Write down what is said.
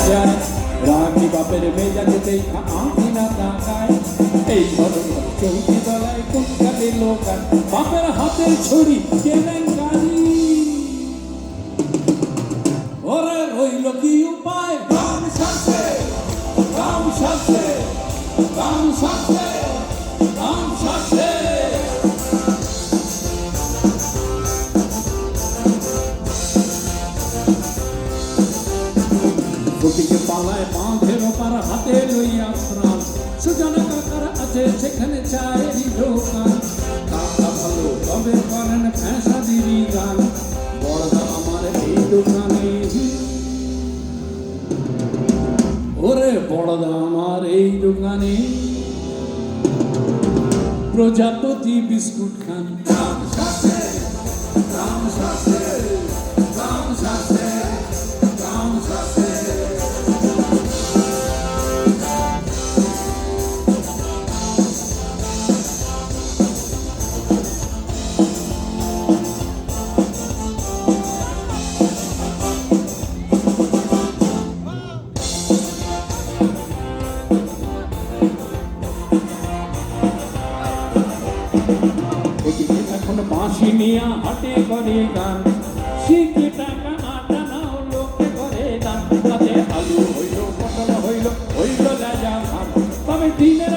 যায় রাখি বাপের মেজাজেতেই আঁকি না তাকায় এই ধরনের চৌকি তলায় কোন কালে লোকায় বাপের হাতের ছড়ি কেলেঙ্কারি ওরে রইল কি উপায় গান শাসে গান শাসে গান শাসে গান শাসে ফটিকে পালায় বাঁধের ওপার হাতে লইয়া প্রাণ সুজনা কাকার আছে সেখানে চায়েরই দোকান কাকা ভালো তবে করেন ফ্যাসাদিরই গান বড়দা আমার এই দোকানে ওরে বড়দা আমার এই দোকানে প্রজাপতি বিস্কুট খান গান শাসে গান শাসে গান শাসে গান শাসে এখন বাঁশি নিয়া হাটে করে গান শিখে টাকা আটা নাও লোকে করে দান তাতে আলু হইল পটল হইল হইল রাজা খান তবে দিনের